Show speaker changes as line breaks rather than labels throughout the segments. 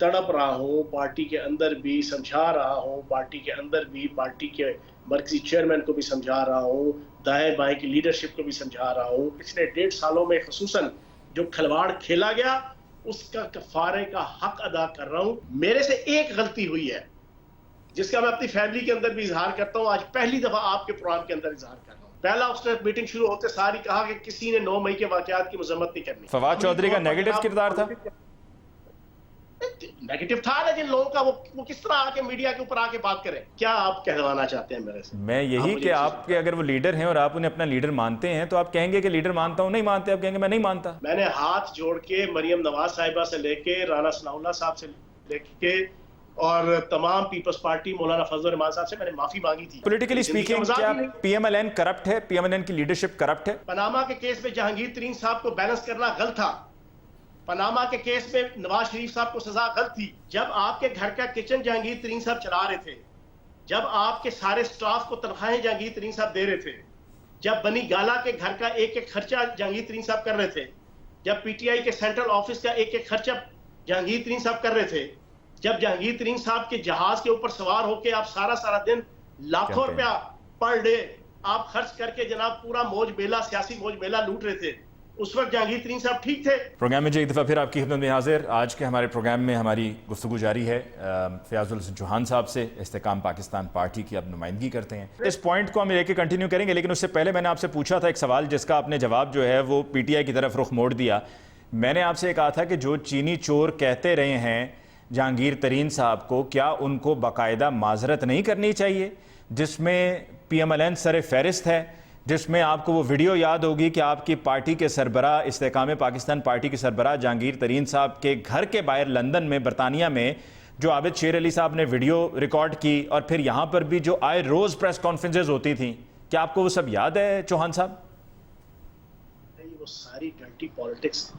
तड़प रहा हूँ, पार्टी के अंदर भी समझा रहा हूँ, पार्टी के अंदर भी पार्टी के मरकजी चेयरमैन को भी समझा रहा हूँ, दाएं बाएं की लीडरशिप को भी समझा रहा हूँ। पिछले 1.5 सालों में खसूसन जो खिलवाड़ खेला गया उसका कफारे का हक अदा कर रहा हूँ। मेरे से एक गलती हुई है जिसका मैं अपनी फैमिली के अंदर भी इजहार करता हूँ, आज पहली दफा आपके प्रोग्राम के अंदर इजहार कर रहा हूँ। पहला उसने मीटिंग शुरू होते सारी कहा कि किसी ने 9 मई के वाकयात की मजम्मत नहीं करनी।
फवाद चौधरी का नेगेटिव किरदार था,
नेगेटिव था, लेकिन लोगों का वो किस तरह आके मीडिया के ऊपर आके बात करें। क्या आप कहलवाना चाहते हैं मेरे से?
मैं यही कि आपके अगर वो लीडर हैं और आप उन्हें अपना लीडर मानते हैं तो आप कहेंगे कि लीडर मानता हूं, नहीं मानते आप कहेंगे मैं नहीं मानता।
मैंने हाथ जोड़ के मरियम नवाज साहिबा से लेके राना सनाउल्लाह साहब से लेके और तमाम पीपल्स पार्टी मौलाना फजल रहमान साहब से मैंने माफी मांगी थी।
पॉलिटिकली स्पीकिंग क्या पीएमएलएन करप्ट है? पीएमएलएन की लीडरशिप करप्ट है?
पनामा के केस में जहांगीर तरीन साहब को बैलेंस करना गलत था। पनामा के केस में नवाज शरीफ साहब को सजा गलत थी। जब आपके घर का किचन जहांगीर तरीन साहब चला रहे थे, जब आपके सारे स्टाफ को तनख्वाहें जहांगीर तरीन साहब दे रहे थे, जब बनी गाला के घर का एक एक खर्चा जहांगीर तरीन साहब कर रहे थे, जब पीटीआई के सेंट्रल ऑफिस का एक एक खर्चा जहांगीर तरीन साहब कर रहे थे, जब जहांगीर तरीन साहब के जहाज के ऊपर सवार होकर आप सारा दिन लाखों रुपया पर डे आप खर्च करके जनाब पूरा मौज मेला, सियासी मौज मेला लूट रहे थे, उस वक्त जहांगीर तरीन साहब ठीक थे।
प्रोग्राम में जो एक दफ़ा फिर आपकी खिदमत में हाजिर। आज के हमारे प्रोग्राम में हमारी गुफ्तगू जारी है फयाजुल हसन चौहान साहब से। इस्तेकाम पाकिस्तान पार्टी की अब नुमाइंदगी करते हैं। इस पॉइंट को हम लेके कंटिन्यू करेंगे, लेकिन उससे पहले मैंने आपसे पूछा था एक सवाल जिसका आपने जवाब जो है वो पीटीआई की तरफ रुख मोड़ दिया। मैंने आपसे कहा था कि जो चीनी चोर कहते रहे हैं जहांगीर तरीन साहब को, क्या उनको बाकायदा माजरत नहीं करनी चाहिए जिसमें पीएमएलएन सर फहरिस्त है, जिसमें आपको वो वीडियो याद होगी कि आपकी पार्टी के सरबराह इस्तेकाम पाकिस्तान पार्टी के सरबराह जहांगीर तरीन साहब के घर के बाहर लंदन में बरतानिया में जो आबिद शेर अली साहब ने वीडियो रिकॉर्ड की और फिर यहाँ पर भी जो आए रोज़ प्रेस कॉन्फ्रेंसेज होती थी, क्या आपको वो सब याद है चौहान साहब?
वो सारी डर्टी पॉलिटिक्स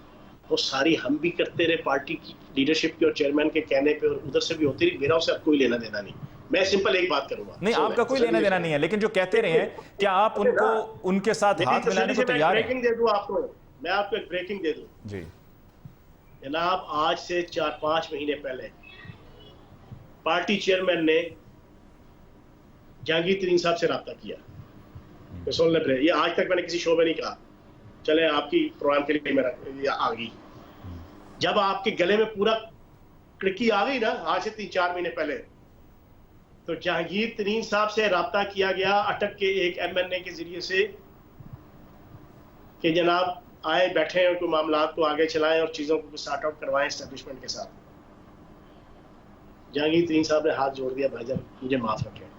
वो सारी हम भी करते रहे पार्टी की लीडरशिप के और चेयरमैन के कहने पे, और उधर से भी होती रही। मेरा उससे अब कोई लेना देना नहीं। मैं सिंपल एक बात करूंगा,
नहीं आपका कोई लेना देना नहीं है, लेकिन जो कहते रहे हैं क्या आप उनको उनके साथ हाथ मिलाने को तैयार हैं?
ब्रेकिंग दे दूं आपको, मैं आपको एक ब्रेकिंग दे दूं
जी
जनाब। आज से 4-5 महीने पहले पार्टी चेयरमैन ने जहांगीर तरीन साहब से रब्ता किया। ये आज तक मैंने किसी शो में नहीं कहा, चले आपकी प्रोग्राम के लिए मेरा आ गई। जब आपके गले में पूरा कड़की आ गई ना आज से 3-4 महीने पहले, तो जहांगीर तरीन साहब से रब्ता किया गया अटक के एक एमएनए के जरिए से कि जनाब आए बैठे हैं, कोई मामला को आगे चलाएं और चीजों को सॉर्ट आउट करवाएं एस्टेब्लिशमेंट के साथ। जहांगीर तरीन साहब ने हाथ जोड़ दिया, भाईजान मुझे माफ रखें।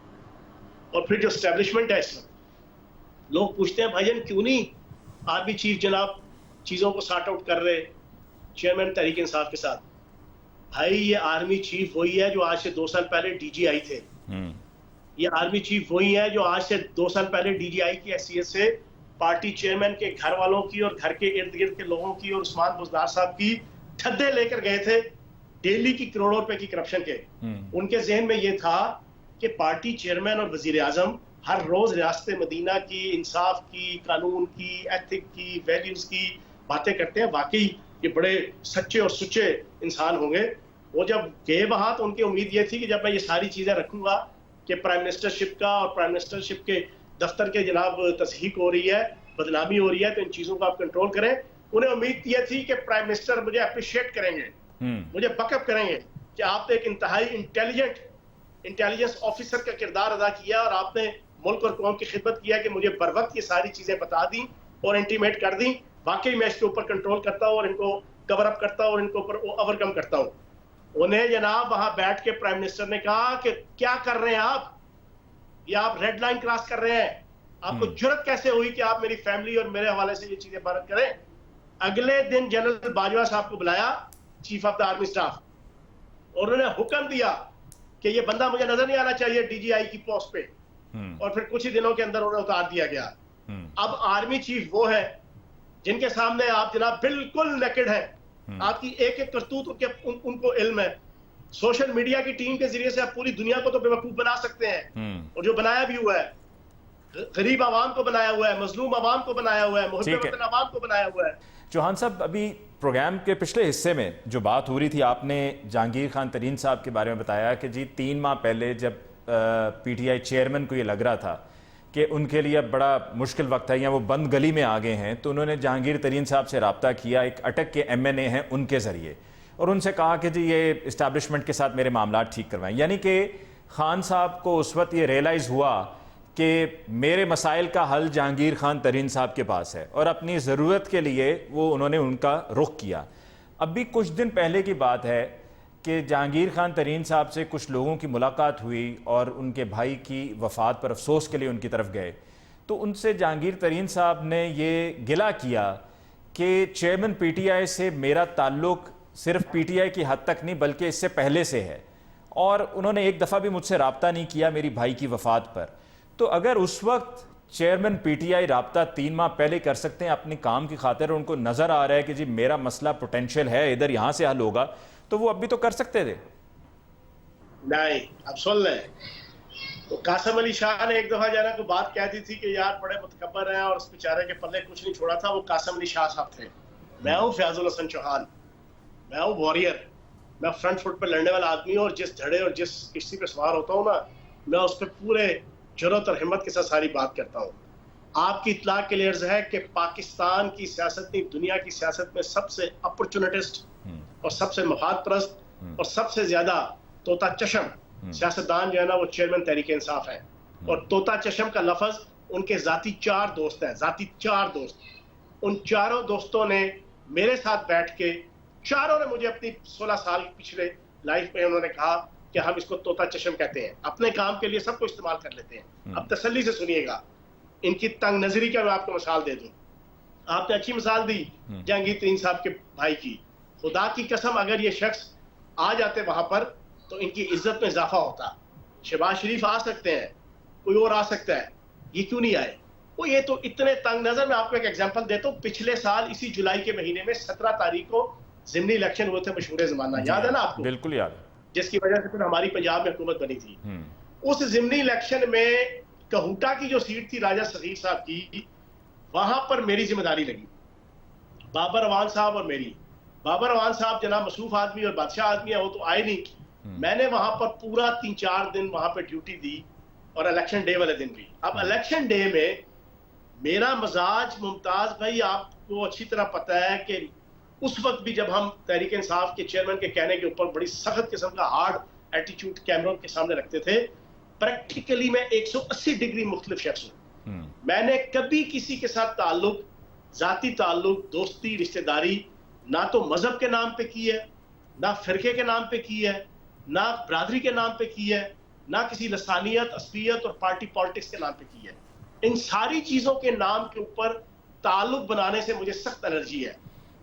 और फिर जो एस्टेब्लिशमेंट है इस वक्त लोग पूछते हैं भाईजान क्यों नहीं आर्मी चीफ जनाब चीजों को सॉर्ट आउट कर रहे चेयरमैन तहरीक इंसाफ के साथ। भाई ये आर्मी चीफ वही है जो आज से 2 साल पहले डीजीआई थे। ये आर्मी चीफ वही है जो आज से 2 साल पहले डीजीआई की हैसियत से पार्टी चेयरमैन के घर वालों की और घर के इर्द गिर्द के लोगों की और उस्मान बुजदार साहब की ठद्दे लेकर गए थे डेली की करोड़ों रुपए की करप्शन के। उनके जहन में ये था कि पार्टी चेयरमैन और वजीर आजम हर रोज रियासत मदीना की, इंसाफ की, कानून की, एथिक की, वैल्यूज की बातें करते हैं। वाकई ये बड़े सच्चे और सुच्चे इंसान होंगे। वो जब गए वहां तो उनकी उम्मीद ये थी कि जब मैं ये सारी चीजें रखूंगा कि प्राइम मिनिस्टरशिप का और प्राइम मिनिस्टरशिप के दफ्तर के जनाब तस्हीक हो रही है, बदनामी हो रही है, तो इन चीजों को आप कंट्रोल करें। उन्हें उम्मीद ये थी कि प्राइम मिनिस्टर मुझे अप्रिशिएट करेंगे, मुझे बकअप करेंगे कि आपने एक इंतहाई इंटेलिजेंस ऑफिसर का किरदार अदा किया और आपने मुल्क और कौम की खिदमत किया कि मुझे बर वक्त ये सारी चीजें बता दी और इंटीमेट कर दी। वाकई मैं इसके ऊपर कंट्रोल करता हूँ और इनको कवर अप करता हूँ और इनको ऊपर ओवरकम करता हूँ। उन्हें जनाब वहां बैठ के प्राइम मिनिस्टर ने कहा कि क्या कर रहे हैं आप, ये आप रेड लाइन क्रॉस कर रहे हैं, आपको जुर्रत कैसे हुई कि आप मेरी फैमिली और मेरे हवाले से ये चीजें बात करें। अगले दिन जनरल बाजवा साहब को बुलाया, chief of the army staff, और उन्होंने हुक्म दिया कि ये बंदा मुझे नजर नहीं आना चाहिए डीजीआई की पोस्ट पे, और फिर कुछ ही दिनों के अंदर उन्हें उतार दिया गया। अब आर्मी चीफ वो है जिनके सामने आप जनाब बिल्कुल नेकेड है, आपकी एक एक करतूत उनको इल्म है। सोशल मीडिया की टीम के जरिए से आप पूरी दुनिया को तो बेवकूफ बना सकते हैं, और जो बनाया भी हुआ है, गरीब आवाम को बनाया हुआ है, मजलूम आवाम को बनाया हुआ है, मुहब्बत आवाम को बनाया हुआ है।
चौहान साहब, अभी प्रोग्राम के पिछले हिस्से में जो बात हो रही थी, आपने जहांगीर खान तरीन साहब के बारे में बताया कि जी 3 माह पहले जब पीटीआई चेयरमैन को ये लग रहा था कि उनके लिए अब बड़ा मुश्किल वक्त है या वो बंद गली में आ गए हैं, तो उन्होंने जहांगीर तरीन साहब से रब्ता किया, एक अटक के MNA हैं उनके ज़रिए, और उनसे कहा कि जी ये इस्टेब्लिशमेंट के साथ मेरे मामला ठीक करवाएं। यानी कि खान साहब को उस वक्त ये रियलाइज़ हुआ कि मेरे मसाइल का हल जहांगीर खान तरीन साहब के पास है, और अपनी ज़रूरत के लिए वो उन्होंने उनका रुख किया। अभी कुछ दिन पहले की बात है कि जहांगीर खान तरीन साहब से कुछ लोगों की मुलाकात हुई और उनके भाई की वफ़ात पर अफसोस के लिए उनकी तरफ गए, तो उनसे जहांगीर तरीन साहब ने ये गिला किया कि चेयरमैन PTI से मेरा ताल्लुक़ सिर्फ PTI की हद तक नहीं बल्कि इससे पहले से है, और उन्होंने एक दफ़ा भी मुझसे रब्ता नहीं किया मेरी भाई की वफ़ात पर। तो अगर उस वक्त चेयरमैन PTI रब्ता 3 माह पहले कर सकते हैं अपनी काम की खातिर, उनको नज़र आ रहा है कि जी मेरा मसला पोटेंशियल है इधर यहाँ से हल होगा, तो वो अब भी तो कर सकते थे।
नहीं, अब सुन लें, तो कासिम अली शाह ने एक दफा जाना को बात कह दी थी कि यार बड़े मुतकब्बर हैं और उस बेचारे के पल्ले कुछ नहीं छोड़ा था। वो कासिम अली शाह साहब थे। मैं हूँ फयाजुल हसन चौहान, मैं हूँ वॉरियर, मैं फ्रंट फुट पर लड़ने वाला आदमी हूँ, और जिस धड़े और जिस किश्ती पे सवार होता हूँ ना, मैं उस पर पूरे जुर्रत और हिम्मत के साथ सारी बात करता हूँ। आपकी इत्तला क्लियर है कि पाकिस्तान की सियासत नहीं, दुनिया की सियासत में सबसे अपॉर्चुनिटिस्ट और सबसे मफाद परस्त और सबसे ज्यादा तोता चशम सियासतदान जो है ना, वो चेयरमैन तहरीक इंसाफ है। और तोता चशम का लफ्ज उनके जाती 4 दोस्त हैं, जाती 4 दोस्त। उन चारों दोस्तों ने मेरे साथ बैठ के, चारों ने मुझे अपनी 16 साल पिछले लाइफ में उन्होंने कहा कि हम इसको तोता चशम कहते हैं, अपने काम के लिए सबको इस्तेमाल कर लेते हैं। अब तसल्ली से सुनिएगा, इनकी तंग नजरी का मैं आपको मिसाल दे दूं। आपने अच्छी मिसाल दी जहांगीर तरीन साहब के भाई की। खुदा की कसम, अगर ये शख्स आ जाते वहां पर तो इनकी इज्जत में इजाफा होता। शहबाज शरीफ आ सकते हैं, कोई और आ सकता है, ये क्यों नहीं आए? वो ये तो इतने तंग नजर। मैं आपको एक एग्जांपल देता हूँ। पिछले साल इसी जुलाई के महीने में 17 तारीख को ज़िमनी इलेक्शन हुए थे, मशहूर ज़माना, याद है ना आपको?
बिल्कुल याद है।
जिसकी वजह से फिर हमारी पंजाब में हुकूमत बनी थी। उस ज़िमनी इलेक्शन में कहूटा की जो सीट थी राजा सगीर साहब की, वहां पर मेरी जिम्मेदारी लगी, बाबर अवान साहब और मेरी। बाबर अवान साहब जनाब मसरूफ आदमी और बादशाह आदमी है, वो तो आए नहीं। मैंने वहां पर पूरा 3-4 दिन वहां पर ड्यूटी दी, और इलेक्शन डे वाले दिन भी। अब इलेक्शन डे में मेरा मजाज, मुमताज भाई आपको अच्छी तरह पता है कि उस वक्त भी जब हम तहरीक इंसाफ के चेयरमैन के कहने के ऊपर बड़ी सख्त किस्म का हार्ड एटीट्यूड कैमरों के सामने रखते थे, प्रैक्टिकली मैं 180 डिग्री मुख्तलिफ शख्स हूँ। मैंने कभी किसी के साथ ताल्लुक, जाती ताल्लुक, दोस्ती, रिश्तेदारी ना तो मजहब के नाम पे की है, ना फिरके के नाम पे की है, ना बरादरी के नाम पे की है, ना किसी लसानियत, असबियत और पार्टी पॉलिटिक्स के नाम पे की है। इन सारी चीजों के नाम के ऊपर ताल्लुक बनाने से मुझे सख्त एलर्जी है।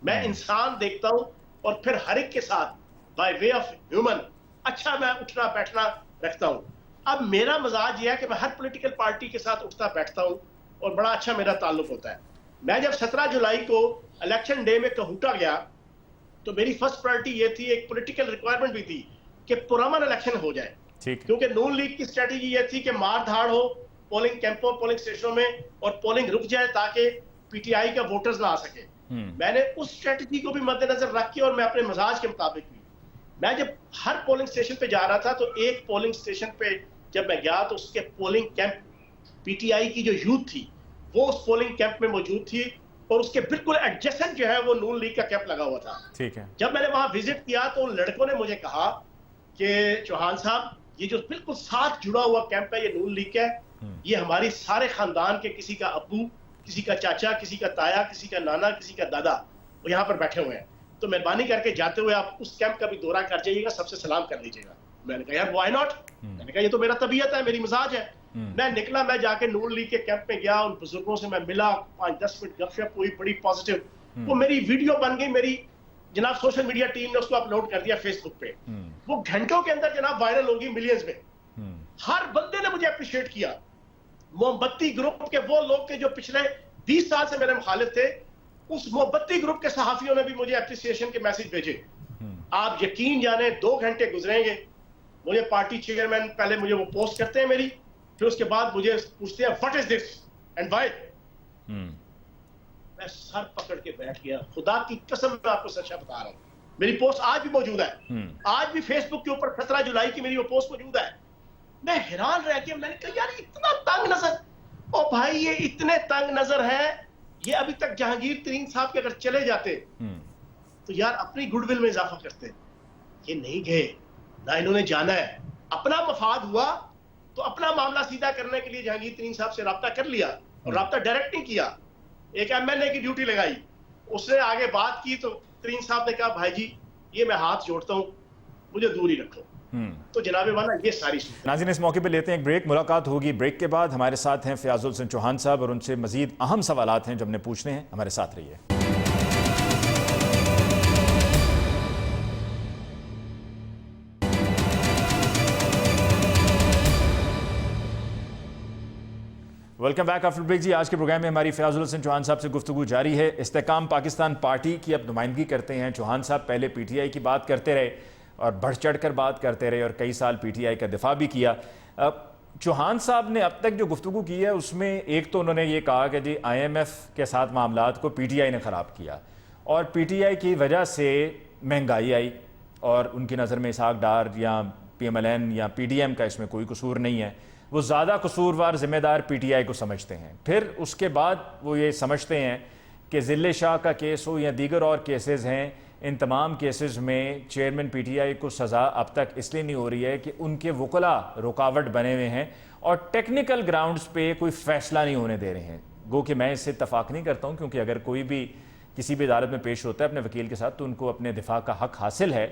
मैं इंसान देखता हूं और फिर हर एक के साथ बाय वे ऑफ ह्यूमन अच्छा मैं उठना बैठना रखता हूं। अब मेरा मजाज यह है कि मैं हर पॉलिटिकल पार्टी के साथ उठता बैठता हूं और बड़ा अच्छा मेरा ताल्लुक होता है। मैं जब 17 जुलाई को इलेक्शन डे में कहूटा गया तो मेरी फर्स्ट प्रायोरिटी ये थी, एक पॉलिटिकल रिक्वायरमेंट भी थी कि पुरअमन इलेक्शन हो जाए, क्योंकि नून लीग की स्ट्रेटेजी ये थी कि मार धाड़ हो पोलिंग कैंपों, पोलिंग स्टेशनों में, और पोलिंग रुक जाए ताकि पीटीआई का वोटर्स ना आ सके। मैंने उस स्ट्रेटेजी को भी मद्देनजर रख के और मैं अपने मजाज के मुताबिक भी, मैं जब हर पोलिंग स्टेशन पे जा रहा था तो एक पोलिंग स्टेशन पे जब मैं गया तो उसके पोलिंग कैंप, पीटीआई की जो यूथ थी वो उस पोलिंग कैंप में मौजूद थी, और उसके बिल्कुल एडजेसेंट जो है वो नून लीग का कैंप लगा हुआ था।
ठीक है।
जब मैंने वहां विजिट किया तो उन लड़कों ने मुझे कहा कि चौहान साहब, ये जो बिल्कुल साथ जुड़ा हुआ कैंप है ये नून लीग का है, ये हमारी सारे खानदान के किसी का अब्बू, किसी का चाचा, किसी का ताया, किसी का नाना, किसी का दादा वो यहाँ पर बैठे हुए हैं, तो मेहरबानी करके जाते हुए आप उस कैंप का भी दौरा कर जाइएगा, सबसे सलाम कर लीजिएगा। मैंने कहा यार व्हाई नॉट, मैंने कहा ये तो मेरा तबीयत है, मेरी मिजाज है। मैं निकला, मैं जाके नून लीग के कैंप में गया, उन बुजुर्गों से मैं मिला, 5-10 मिनट गपशप हुई, बड़ी पॉजिटिव। वो मेरी वीडियो बन गई, मेरी जनाब सोशल मीडिया टीम ने उसको अपलोड कर दिया फेसबुक पे। वो घंटों के अंदर जनाब वायरल होगी मिलियंस में। हर बंदे ने मुझे अप्रिशिएट किया। मोमबत्ती ग्रुप के वो लोग के जो पिछले 20 साल से मेरे मुखालिफ थे, उस मोमबत्ती ग्रुप के सहाफियों ने भी मुझे अप्रिसिएशन के मैसेज भेजे। आप यकीन जाने 2 घंटे गुजरेंगे, मुझे पार्टी चेयरमैन पहले मुझे वो पोस्ट करते हैं मेरी, फिर उसके बाद मुझे पूछते हैं what is this and why. मैं सर पकड़ के बैठ गया, खुदा की कसम मैं आपको सच्चा बता रहा हूँ। मेरी पोस्ट आज भी मौजूद है, आज भी फेसबुक के ऊपर 17 जुलाई की मेरी वो पोस्ट मौजूद है। मैं हैरान रह गया, मैंने कहा यार इतना तंग नजर, ओ भाई ये इतने तंग नजर है, ये अभी तक जहांगीर तरीन साहब के अगर चले जाते तो यार अपनी गुडविल में इजाफा करते। ये नहीं गए, ना इन्होंने जाना है, अपना मफाद हुआ तो अपना मामला सीधा करने के लिए जहांगीर तरीन साहब से राब्ता कर लिया, और राब्ता डायरेक्ट नहीं किया, एक एमएलए की ड्यूटी लगाई, उसने आगे बात की तो तरीन साहब ने कहा भाई जी ये मैं हाथ जोड़ता हूं, मुझे दूर ही रखो। तो जनाबे वाला ये सारी
नाज़रीन, इस मौके पे लेते हैं एक ब्रेक, मुलाकात होगी ब्रेक के बाद। हमारे साथ हैं फयाजुल हसन चौहान साहब और उनसे मजीद अहम सवालात हैं जो हमने पूछने हैं, हमारे साथ रहिए। वेलकम बैक आफ्टर ब्रेक जी। आज के प्रोग्राम में हमारी फयाजुल हसन चौहान साहब से गुफ्तगू जारी है। इस्तेकाम पाकिस्तान पार्टी की अब नुमाइंदगी करते हैं चौहान साहब। पहले पीटीआई की बात करते रहे और बढ़ चढ़ कर बात करते रहे और कई साल पीटीआई का दिफा भी किया। चौहान साहब ने अब तक जो गुफ्तगू की है उसमें एक तो उन्होंने ये कहा कि जी IMF के साथ मामलात को पीटीआई ने ख़राब किया और पीटीआई की वजह से महंगाई आई और उनकी नज़र में इसहाक डार या PMLN या PDM का इसमें कोई कसूर नहीं है, वो ज़्यादा कसूरवार ज़िम्मेदार पीटीआई को समझते हैं। फिर उसके बाद वो ये समझते हैं कि ज़िले शाह का केस हो या दीगर और केसेस हैं, इन तमाम केसेस में चेयरमैन पीटीआई को सज़ा अब तक इसलिए नहीं हो रही है कि उनके वकला रुकावट बने हुए हैं और टेक्निकल ग्राउंड्स पे कोई फ़ैसला नहीं होने दे रहे हैं। गो कि मैं इससे इत्तफाक नहीं करता हूँ, क्योंकि अगर कोई भी किसी भी अदालत में पेश होता है अपने वकील के साथ तो उनको अपने दिफा का हक़ हासिल है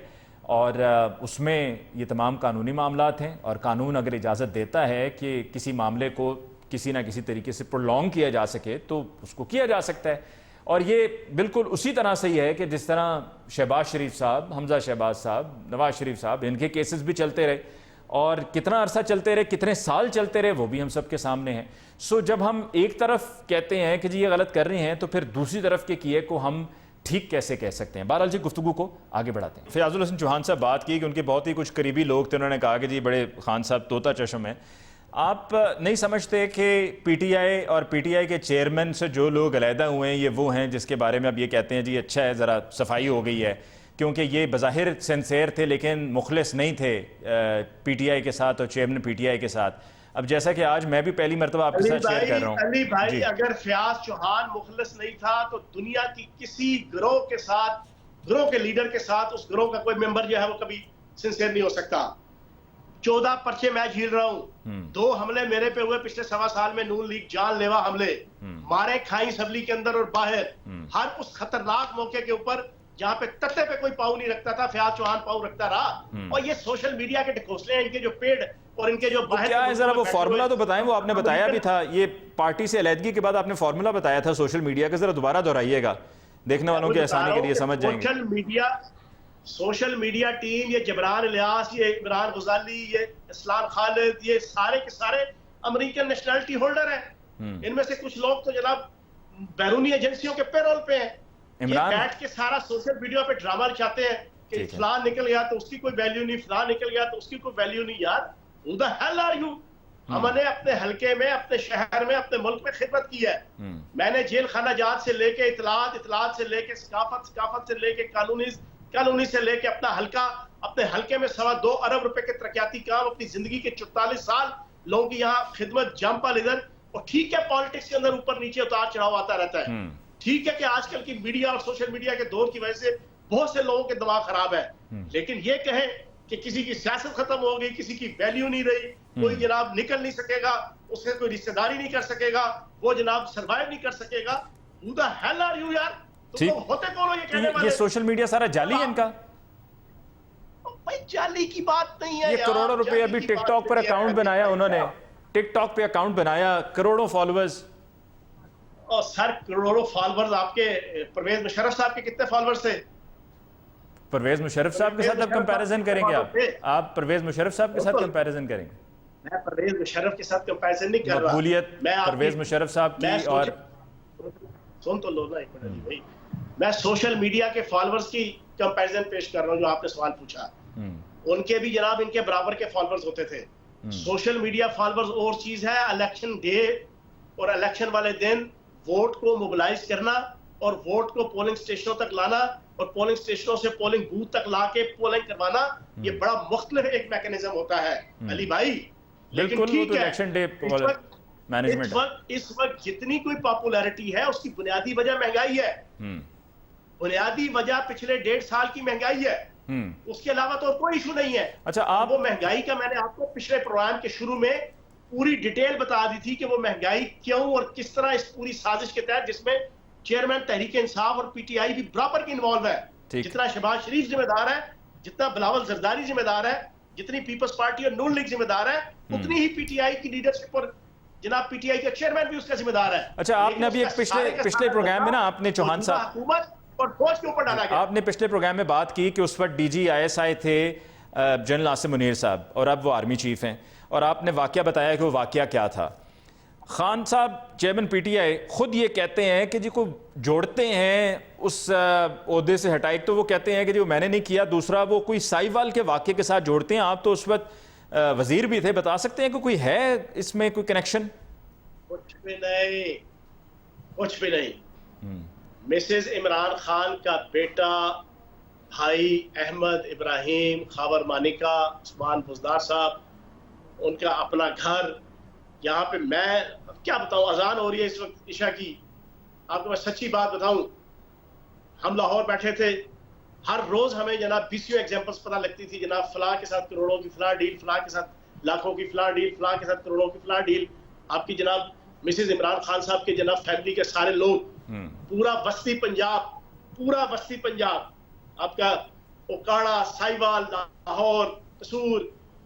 और उसमें ये तमाम कानूनी मामलात हैं और कानून अगर इजाज़त देता है कि किसी मामले को किसी ना किसी तरीके से प्रोलॉन्ग किया जा सके तो उसको किया जा सकता है। और ये बिल्कुल उसी तरह से ही है कि जिस तरह शहबाज शरीफ साहब, हमजा शहबाज साहब, नवाज शरीफ साहब, इनके केसेस भी चलते रहे और कितना अरसा चलते रहे, कितने साल चलते रहे, वो भी हम सब के सामने हैं। सो जब हम एक तरफ कहते हैं कि जी ये गलत कर रही हैं तो फिर दूसरी तरफ के किए को हम ठीक कैसे कह सकते हैं। बहरहाल जी गुफ्तगू को आगे बढ़ाते हैं। फयाजुल हसन चौहान साहब बात की कि उनके बहुत ही कुछ करीबी लोग थे, उन्होंने कहा कि जी बड़े खान साहब तोता चश्म है। आप नहीं समझते कि पीटीआई और पीटीआई के चेयरमैन से जो लोग अलहदा हुए हैं ये वो हैं जिसके बारे में अब ये कहते हैं जी अच्छा है ज़रा सफाई हो गई है, क्योंकि ये बज़ाहिर सिंसेयर थे लेकिन मुखलिस नहीं थे पीटीआई के साथ और चेयरमैन पीटीआई के साथ। अब जैसा कि आज मैं भी पहली मरतबा आपके साथ शेयर कर रहा हूँ।
अली भाई, अगर फयाज चौहान मुखलिस नहीं था तो दुनिया की किसी गिरोह के साथ, गिरोह के लीडर के साथ उस गिरोह का कोई मेंबर जो है वो कभी सिंसियर नहीं हो सकता। 14 पर्चे मैं झील रहा हूँ, 2 हमले मेरे पे हुए पिछले 1.25 साल में, नून लीग जानलेवा हमले, मारे खाई असम्बली के अंदर और बाहर, हर उस खतरनाक मौके के ऊपर जहां पे तत्ते पे कोई पाऊ नहीं रखता था, फयाज चौहान पाऊ रखता रहा। और ये सोशल मीडिया के ढकोसले हैं, इनके जो पेड और इनके जो बाहर
क्या है, जरा वो फॉर्मूला तो बताएं। वो आपने बताया भी था, ये पार्टी से अलहदगी के बाद आपने फॉर्मूला बताया था सोशल मीडिया का, जरा दोबारा दोहराइएगा, देखने वालों की आसानी के लिए समझ जाएंगे।
सोशल मीडिया टीम, ये जबरान इलियास, ये इमरान गजाली, ये इस्लाम खालिद, ये सारे के सारे अमेरिकन नेशनलिटी होल्डर हैं। इनमें से कुछ लोग तो जनाब बैरूनी एजेंसियों के पेरोल पे हैं। इमरान बैठ के सारा सोशल मीडिया पे ड्रामा चाहते हैं कि फलान निकल गया तो उसकी कोई वैल्यू नहीं, फलान निकल गया तो उसकी कोई वैल्यू नहीं। यार who the hell are you? हमने अपने हलके में, अपने शहर में, अपने मुल्क में खिदमत की है। मैंने जेल खाना जात से लेके इतलात से लेके सकाफत से लेके कानूनी से लेके अपना हलका, अपने हलके में 2.25 अरब रुपए के तरक्याती काम, अपनी जिंदगी के 44 साल लोगों की यहाँ खिदमत, जंपा इधर। और ठीक है पॉलिटिक्स के अंदर ऊपर नीचे उतार चढ़ाव आता रहता है। ठीक है कि आजकल की मीडिया और सोशल मीडिया के दौर की वजह से बहुत से लोगों के दिमाग खराब है, लेकिन ये कहें कि किसी की सियासत खत्म हो गई, किसी की वैल्यू नहीं रही, कोई जनाब निकल नहीं सकेगा, उससे कोई रिश्तेदारी नहीं कर सकेगा, वो जनाब सर्वाइव नहीं कर सकेगा। Who the hell are you यार? तुम होते कौन हो ये कहने वाले?
ये सोशल मीडिया सारा जाली है इनका।
भाई जाली की बात नहीं है,
ये करोड़ों रुपए अभी टिकटॉक पर अकाउंट बनाया उन्होंने, टिकटॉक पे अकाउंट बनाया, करोड़ों फॉलोअर्स।
और सर करोड़ों फॉलोअर्स आपके परवेज मुशर्रफ साहब के कितने फॉलोअर्स थे?
परवेज मुशर्रफ साहब के साथ अब कंपैरिजन करेंगे आप परवेज मुशर्रफ साहब के साथ कंपैरिजन करेंगे?
मैं परवेज मुशर्रफ के साथ कंपैरिजन नहीं कर रहा।
मकबूलियत परवेज मुशर्रफ साहब की, और
सुन तो लो ना एक मिनट भाई, मैं सोशल मीडिया के फॉलोअर्स की कंपैरिजन पेश कर रहा हूं। जो आपने सवाल पूछा, उनके भी जनाब इनके बराबर के फॉलोअर्स होते थे। सोशल मीडिया फॉलोअर्स और चीज है, इलेक्शन डे और इलेक्शन वाले दिन वोट को मोबिलाइज करना और वोट को पोलिंग स्टेशनों तक लाना और पोलिंग स्टेशनों से पोलिंग बूथ तक लाके पोलिंग करवाना, ये बड़ा मुख्तलिफ एक मैकेनिज्म होता है अली भाई। लेकिन
बिल्कुल, वो
ठीक
तो
है,
इलेक्शन डे मैनेजमेंट
इस वक्त जितनी कोई पॉपुलैरिटी है उसकी बुनियादी वजह महंगाई है। बुनियादी वजह पिछले 1.5 साल की महंगाई है, उसके अलावा तो कोई इशू नहीं है।
अच्छा, आप
वो महंगाई का मैंने आपको पिछले प्रोग्राम के शुरू में पूरी डिटेल बता दी थी कि वो महंगाई क्यों और किस तरह इस पूरी साजिश के तहत, जिसमें चेयरमैन तहरीक इंसाफ और पीटीआई भी बराबर की इन्वॉल्व है। जितना शहबाज शरीफ जिम्मेदार है, जितना बिलावल जरदारी जिम्मेदार है, जितनी पीपल्स पार्टी और नून लीग जिम्मेदार है, उतनी ही पीटीआई की लीडरशिप और जनाब पीटीआई का चेयरमैन भी उसका जिम्मेदार है।
अच्छा, आपने अभी एक पिछले प्रोग्राम में ना आपने चौहान साहब
हुकूमत और फौज के ऊपर डाला गया।
आपने पिछले प्रोग्राम में बात की कि उस वक्त डीजी आईएसआई थे जनरल आसिम मुनीर साहब और अब वो आर्मी चीफ हैं, और आपने वाकया बताया कि वो वाकया क्या था। खान साहब चेयरमैन पीटीआई खुद ये कहते हैं कि जी को जोड़ते हैं उस ओहदे से हटाए, तो वो कहते हैं कि जी वो मैंने नहीं किया, दूसरा वो कोई साहिवाल के वाकये के साथ जोड़ते हैं। आप तो उस वक्त वजीर भी थे, बता सकते हैं कि कोई है इसमें कोई कनेक्शन?
कुछ भी नहीं, कुछ भी नहीं। मिसेस इमरान खान का बेटा भाई अहमद इब्राहिम खावर मानिका उस्मान बुजदार साहब, उनका अपना घर यहाँ पे, मैं क्या बताऊं, अजान हो रही है इस वक्त ईशा की। आपको मैं सच्ची बात बताऊं, हम लाहौर बैठे थे, हर रोज हमें जनाब 20 एग्जांपल्स पता लगती थी, जनाब फलां के साथ करोड़ों की फलां डील, फलां के साथ लाखों की फलां डील, फलां के साथ करोड़ों की फलां डील। आपकी जनाब मिसेस इमरान खान साहब के जनाब फैमिली के सारे लोग, पूरा वस्ती पंजाब, आपका ओकाड़ा, साहिवाल, लाहौर, कसूर,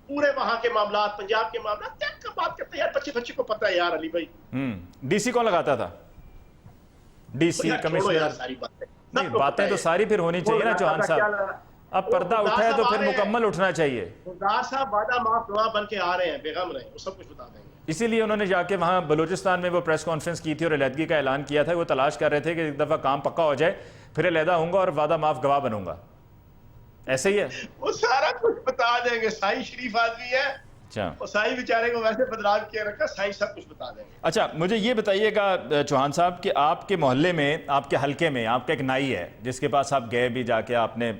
पूरे वहां के मामला, पंजाब के मामला, क्या बात करते हैं यार, बच्चे को पता है यार अली भाई।
डीसी कौन लगाता था? DC commissioner?
सारी बातें
नहीं, बातें तो सारी फिर होनी चाहिए ना चौहान साहब। अब पर्दा उठा है तो फिर मुकम्मल उठना चाहिए।
सरदार साहब वादा माफ दुआ बन के आ रहे हैं, बेगम रहे, वो सब कुछ बता देंगे।
इसीलिए उन्होंने जाके वहां बलूचिस्तान में वो प्रेस कॉन्फ्रेंस की थी और अलहदगी का ऐलान किया था। वो तलाश कर रहे थे कि एक दफा काम पक्का हो जाए फिर अलहदा होऊंगा और वादा माफ गवाह बनूंगा। ऐसे ही है,
वो सारा कुछ बता देंगे। साई शरीफ आदमी है, और साई बेचारे को वैसे बदनाम किया रखा, साई सब कुछ बता देंगे।
अच्छा, मुझे ये बताइएगा चौहान साहब कि आपके मोहल्ले में, आपके हल्के में, आपका एक नाई है जिसके पास आप गए भी, जाके आपने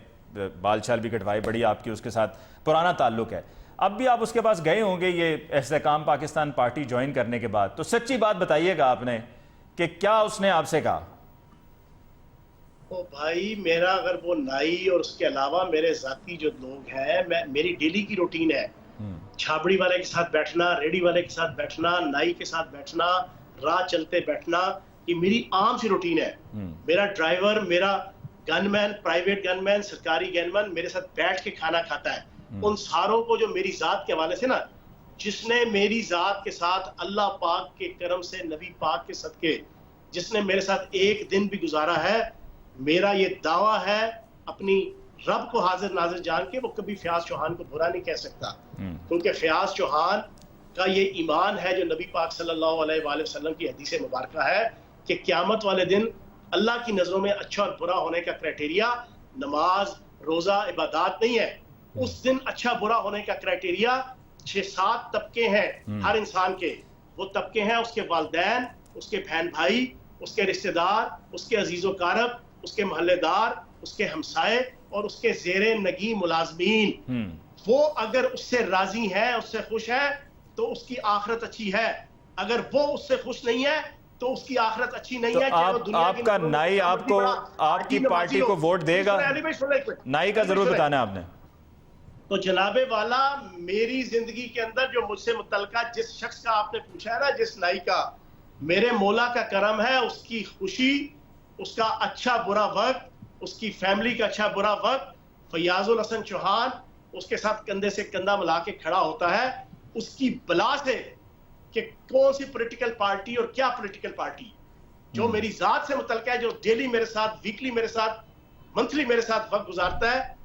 बाल छाल भी कटवाई, बड़ी आपकी उसके साथ पुराना ताल्लुक है, अब भी आप उसके पास गए होंगे ये इस्तेकाम पाकिस्तान पार्टी ज्वाइन करने के बाद, तो सच्ची बात बताइएगा आपने कि क्या उसने आपसे कहा?
ओ भाई, मेरा अगर वो नाई और उसके अलावा मेरे जाती जो लोग हैं, मेरी डेली की रूटीन है छाबड़ी वाले के साथ बैठना, रेडी वाले के साथ बैठना, नाई के साथ बैठना, राह चलते बैठना, ये मेरी आम सी रूटीन है। मेरा ड्राइवर, मेरा गनमैन, प्राइवेट गनमैन, सरकारी गनमैन मेरे साथ बैठ के खाना खाता है। उन सारों को जो मेरी जात के हवाले से ना, जिसने मेरी जात के साथ अल्लाह पाक के करम से, नबी पाक के सदके, जिसने मेरे साथ एक दिन भी गुजारा है, मेरा ये दावा है अपनी रब को हाजिर नाजिर जान के, वो कभी फयाज चौहान को बुरा नहीं कह सकता, क्योंकि फयाज चौहान का ये ईमान है जो नबी पाक सल्लल्लाहु अलैहि वसल्लम की हदीस मुबारक है कि क़यामत वाले दिन अल्लाह की नजरों में अच्छा और बुरा होने का क्राइटेरिया नमाज, रोजा, इबादत नहीं है। उस दिन अच्छा बुरा होने का क्राइटेरिया 6-7 तबके हैं हर इंसान के। वो तबके हैं उसके वालिदैन, उसके बहन भाई, उसके रिश्तेदार, उसके अजीजो कारब, उसके मोहल्लेदार, उसके हमसाए और उसके जेरे नगी मुलाजमीन। वो अगर उससे राजी है, उससे खुश है, तो उसकी आखिरत अच्छी है। अगर वो उससे खुश नहीं है तो उसकी आखिरत अच्छी नहीं है।
आपका नाई आपको, आपकी पार्टी को वोट देगा? नाई का जरूर बताना आपने।
तो जनाबे वाला, मेरी जिंदगी के अंदर जो मुझसे मुतल्लका जिस शख्स का आपने पूछा है ना, जिस नाई का, मेरे मौला का करम है, उसकी खुशी, उसका अच्छा बुरा वक्त, उसकी फैमिली का अच्छा बुरा वक्त, फयाजुल हसन चौहान उसके साथ कंधे से कंधा मिला के खड़ा होता है। उसकी बला से कि कौन सी पॉलिटिकल पार्टी और क्या पॉलिटिकल पार्टी, जो मेरी जात से मुतल्लका है, जो डेली मेरे साथ, वीकली मेरे साथ, मंथली मेरे साथ वक्त गुजारता है,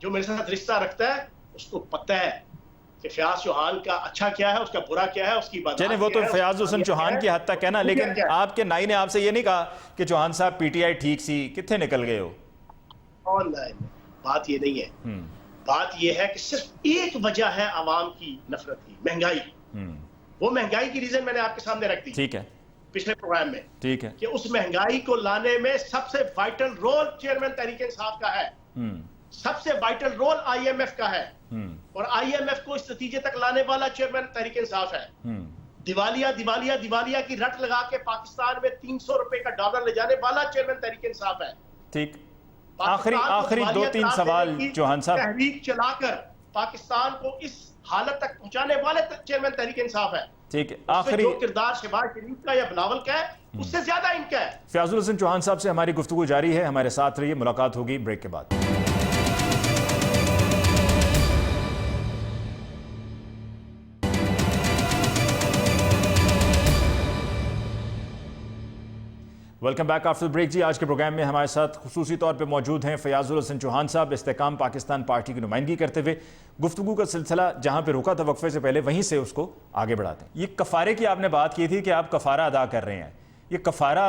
जो मेरे साथ रिश्ता रखता है, उसको पता है कि फयाज चौहान का अच्छा क्या है, उसका बुरा क्या है, उसकी बात।
चलिए, वो तो फयाज हुसैन चौहान की हद तक है ना, लेकिन आपके नाई ने आपसे ये नहीं कहा कि चौहान साहब पीटीआई ठीक सी, कितने निकल गए हो?
बात ये नहीं है। बात ये है कि सिर्फ एक वजह है आवाम की नफरत की, महंगाई। वो महंगाई की रीजन मैंने आपके सामने रख दी।
ठीक है।
पिछले प्रोग्राम में,
ठीक है,
कि उस महंगाई को लाने में सबसे vital role chairman Tehreek Insaf का है, सबसे वाइटल रोल आईएमएफ का है, और आईएमएफ को इस नतीजे तक लाने वाला चेयरमैन तहरीक इंसाफ है। दिवालिया दिवालिया दिवालिया की रट लगा के पाकिस्तान में 300 रुपए का डॉलर ले जाने वाला चेयरमैन तहरीक इंसाफ है।
ठीक, आखिरी 2-3 सवाल चौहान साहब।
तहरीक चलाकर पाकिस्तान को इस हालत तक पहुंचाने वाले चेयरमैन तहरीक इंसाफ है।
ठीक है, आखिरी
जो किरदार शहबाज शरीफ का या बिलावल का है उससे ज्यादा इनका है।
फयाजुल हसन चौहान साहब से हमारी गुफ्तगू जारी है, हमारे साथ रहिए, मुलाकात होगी ब्रेक के बाद। वेलकम बैक आफ्टर ब्रेक जी। आज के प्रोग्राम में हमारे साथ खुसूसी तौर पे मौजूद हैं फयाजुल हसन चौहान साहब, इस्तेकाम पाकिस्तान पार्टी की नुमाइंदगी करते हुए। गुफ्तगू का सिलसिला जहां पे रुका था वक्फे से पहले, वहीं से उसको आगे बढ़ाते हैं। ये कफ़ारे की आपने बात की थी कि आप कफ़ारा अदा कर रहे हैं, ये कफ़ारा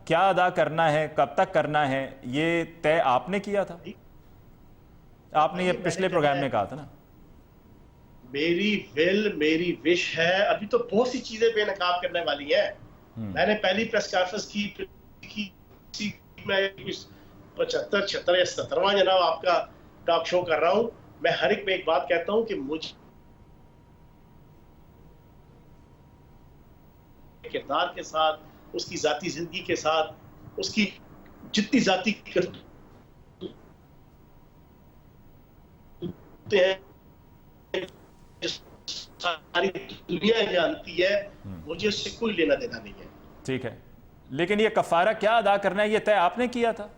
क्या अदा करना है, कब तक करना है, ये तय आपने किया था? आपने ये पिछले प्रोग्राम में कहा था ना।
मेरी विल मेरी विश है। अभी तो बहुत सी चीजें बेनकाब करने वाली हैं। मैंने पहली प्रेस कॉन्फ्रेंस की मैं 75, 76 या 77वां जनाब आपका टॉक शो कर रहा हूं। मैं हर एक में एक बात कहता हूं कि मुझे किरदार के साथ, उसकी जाती जिंदगी के साथ, उसकी जितनी जाती करते हैं सारी दुनिया जानती है, मुझे उससे कोई लेना देना नहीं है।
ठीक है, लेकिन ये कफ़ारा क्या अदा करना है ये तय आपने किया था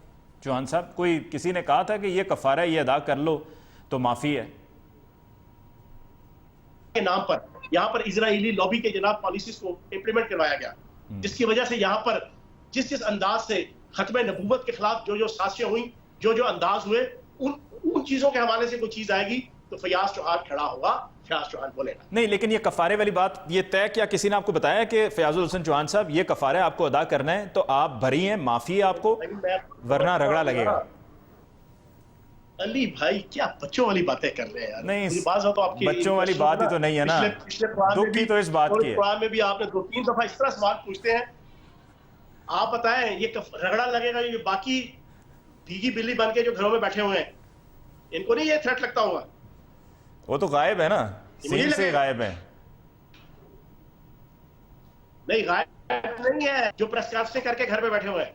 चौहान साहब? कोई किसी ने कहा था कि ये कफ़ारा ये अदा कर लो तो माफ़ी है?
के नाम पर यहाँ पर इजरायली लॉबी के जनाब पॉलिसीज को इंप्लीमेंट करवाया गया, जिसकी वजह से यहाँ पर जिस जिस अंदाज से खत्म नबूवत के खिलाफ जो जो साजिशें हुई, जो जो अंदाज हुए, उन चीजों के हवाले से कोई चीज आएगी तो फयाज चौहान खड़ा होगा, फयाज चौहान बोलेगा।
नहीं, लेकिन ये कफ़ारे वाली बात ये तय क्या किसी ने आपको बताया कि फयाजुल हसन चौहान साहब ये कफ़ारा आपको अदा करना है तो आप भरी हैं, माफ़ी है आपको, वरना रगड़ा लगेगा?
अली भाई क्या बच्चों वाली बातें कर रहे हैं यार।
नहीं,
बात हो तो आपकी
बच्चों वाली बात ही तो नहीं है ना। दुख की तो इस बात की है।
कुरान में भी आपने 2-3 दफा इस तरह सवाल पूछते हैं। आप बताएं ये रगड़ा लगेगा, ये बाकी भीगी बिल्ली बन के जो घरों में बैठे हुए हैं, इनको नहीं ये थ्रेट लगता होगा?
वो तो गायब है ना, सीन से गायब है।
नहीं गायब नहीं है, जो प्रेस कॉन्फ्रेंस करके घर में बैठे हुए हैं,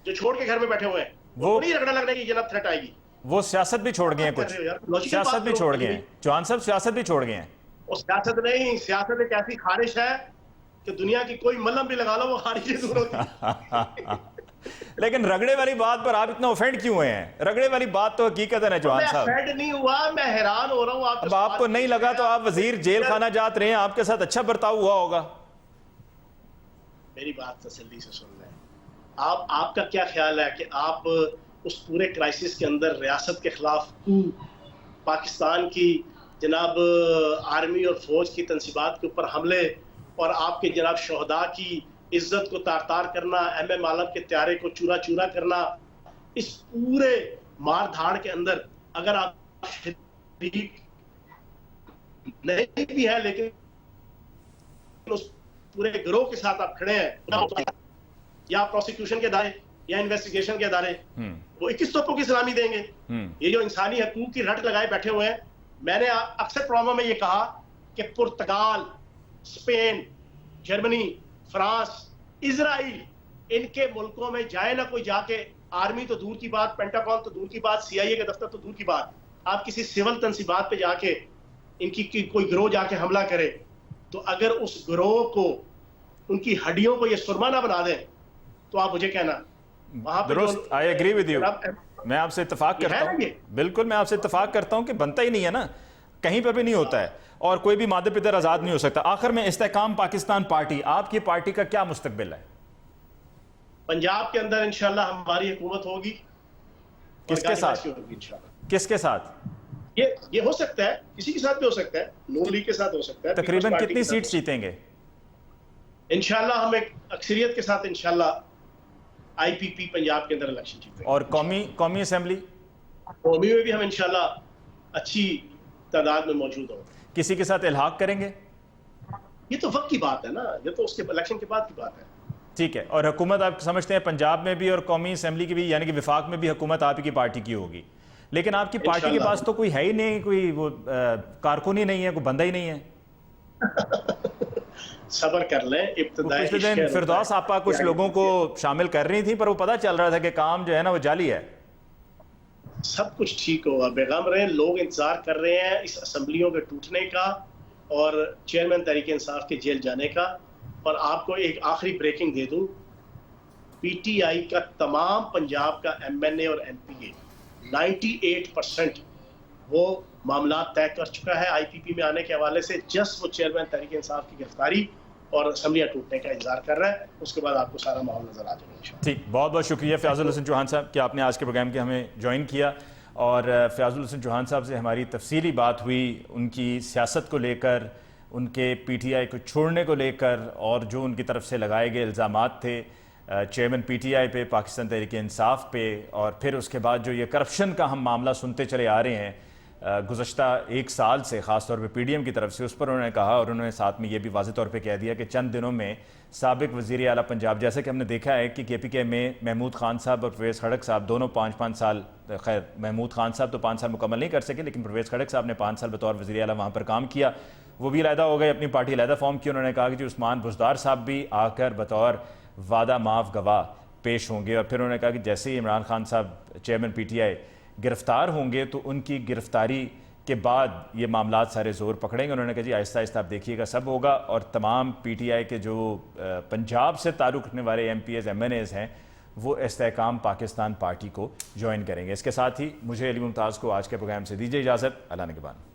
जो छोड़ के घर में बैठे हुए हैं, वो नहीं रगड़ा लगने की जनाब थ्रेट आएगी।
वो सियासत भी छोड़ गए हैं, कुछ सियासत भी छोड़ गए हैं चौहान साहब, सियासत भी छोड़ गए हैं।
वो सियासत नहीं, सियासत एक ऐसी खारिश है कि दुनिया की कोई मलहम भी लगा लो वो खारिश दूर होती।
लेकिन रगड़े वाली बात पर आप इतना ऑफेंड क्यों हुए हैं? रगड़े वाली बात तो हकीकत है ना चौहान साहब।
मैं ऑफेंड नहीं हुआ, मैं हैरान हो रहा हूँ।
अब आपको नहीं लगा तो आप वजीर जेल खाना जाते रहे हैं, आपके साथ अच्छा बर्ताव हुआ होगा।
मेरी बात तसल्ली से सुन लें। आपका क्या ख्याल है कि आप उस पूरे क्राइसिस के अंदर रियासत के खिलाफ पाकिस्तान की जनाब आर्मी और फौज की तनसीबात के ऊपर हमले और आपके जनाब शहदा की इज्जत को तार तार करना, MM आलम के त्यारे को चूरा चूरा करना, इस पूरे मार धाड़ के अंदर अगर आप शरीक नहीं भी है लेकिन उस पूरे गिरोह के साथ आप खड़े हैं, या प्रोसिक्यूशन के दायरे या इन्वेस्टिगेशन के अदारे, वो 21 तोपों की सलामी देंगे? ये जो इंसानी हकूक की रट लगाए बैठे हुए हैं। मैंने अक्सर प्रोग्रामों में ये कहा कि पुर्तगाल, स्पेन, जर्मनी, फ्रांस, इजराइल, इनके मुल्कों में जाए ना कोई जाके, आर्मी तो दूर की बात, पेंटागन तो दूर की बात, CIA के दफ्तर तो दूर की बात, आप किसी सिविल तंसीबात पे जाके इनकी कोई गिरोह जाके हमला करे तो अगर उस गिरोह को, उनकी हड्डियों को ये सुरमा ना बना दें तो आप मुझे कहना
दुरुस्त। आई एग्री विद यू, मैं आपसे इत्तेफाक करता हूँ, बिल्कुल मैं आपसे इत्तेफाक करता हूँ कि बनता ही नहीं है ना, कहीं पर भी नहीं होता है, और कोई भी मादे पितर आजाद नहीं हो सकता। आखिर में इस्तेकाम पाकिस्तान पार्टी, आपकी पार्टी का क्या मुस्तकबिल है?
पंजाब के अंदर इंशाल्लाह हमारी हुकूमत होगी।
किसके साथ? किसके साथ?
ये हो सकता है, किसी के साथ भी हो सकता है, नून लीग के साथ हो सकता है।
तकरीबन कितनी सीट जीतेंगे?
इंशाल्लाह हम एक अक्सरियत के साथ इंशाल्लाह IPP पंजाब के अंदर इलेक्शन जीतेंगे।
और कौमी असेंबली?
कौमी में भी हम इंशाल्लाह अच्छी तादाद में मौजूद होंगे।
किसी के साथ इल्हाक करेंगे?
ये तो वक्त की बात है ना, ये तो उसके इलेक्शन के बाद की बात है।
ठीक है, और हुकूमत आप समझते हैं पंजाब में भी और कौमी असम्बली की भी, यानी कि विफाक में भी हुकूमत आप ही की पार्टी की होगी, लेकिन आपकी पार्टी के पास तो कोई है ही नहीं, कोई वो कारकुन ही नहीं है, कोई बंदा ही नहीं है।
सब्र कर लें, इब्तिदाई
पिछले दिन फिरदौस आपा कुछ लोगों को शामिल कर रही थी, पर वो पता चल रहा था कि काम जो है ना वो जाली है।
सब कुछ ठीक होगा, बेगम रहे, लोग इंतजार कर रहे हैं इस असम्बलियों के टूटने का और चेयरमैन तहरीक इंसाफ के जेल जाने का। और आपको एक आखिरी ब्रेकिंग दे दूं, पीटीआई का तमाम पंजाब का एमएनए और एमपीए 98% वो मामला तय कर चुका है आईपीपी में आने के हवाले से। जस्ट वो चेयरमैन तहरीक इंसाफ की गिरफ्तारी और असम्बलियां टूटने का इंतजार कर रहा है, उसके बाद आपको सारा माहौल नजर आ जाएगा।
ठीक, बहुत बहुत शुक्रिया फ़याज़ुल हसन चौहान साहब कि आपने आज के प्रोग्राम के हमें ज्वाइन किया, और फ़याज़ुल हसन चौहान साहब से हमारी तफसीली बात हुई उनकी सियासत को लेकर, उनके पीटीआई को छोड़ने को लेकर, और जो उनकी तरफ से लगाए गए इल्ज़ामात थे चेयरमैन पीटीआई पे, पाकिस्तान तहरीक इंसाफ पे, और फिर उसके बाद जो ये करप्शन का हम मामला सुनते चले आ रहे हैं गुज़श्ता एक साल से, ख़ास तौर पे पीडीएम की तरफ से, उस पर उन्होंने कहा, और उन्होंने साथ में ये भी वाज़ेह तौर पे कह दिया कि चंद दिनों में साबिक वज़ीर आला पंजाब, जैसे कि हमने देखा है कि केपीके में महमूद खान साहब और परवेज़ खड़क साहब दोनों 5-5 साल, खैर महमूद खान साहब तो 5 साल मुकम्मल नहीं कर सके, लेकिन परवेज़ खड़क साहब ने 5 साल बतौर वज़ीर आला वहाँ पर काम किया, वो भी अलहदा हो गए, अपनी पार्टी अलहदा फॉर्म की। उन्होंने कहा कि जी उस्मान बुज़दार साहब भी आकर बतौर वादा माफ़ गवाह पेश होंगे, और फिर उन्होंने कहा कि जैसे ही इमरान खान साहब चेयरमैन पीटीआई गिरफ़्तार होंगे तो उनकी गिरफ़्तारी के बाद ये मामलात सारे ज़ोर पकड़ेंगे। उन्होंने कहा जी आहिस्ता आहिस्ता आप देखिएगा सब होगा, और तमाम पीटीआई के जो पंजाब से ताल्लुक़ रखने वाले एमपीएस एमएनएज़ हैं वो इस्तेहकाम पाकिस्तान पार्टी को ज्वाइन करेंगे। इसके साथ ही मुझे अली मुमताज़ को आज के प्रोग्राम से दीजिए इजाज़त। अल्लाह निगहबान।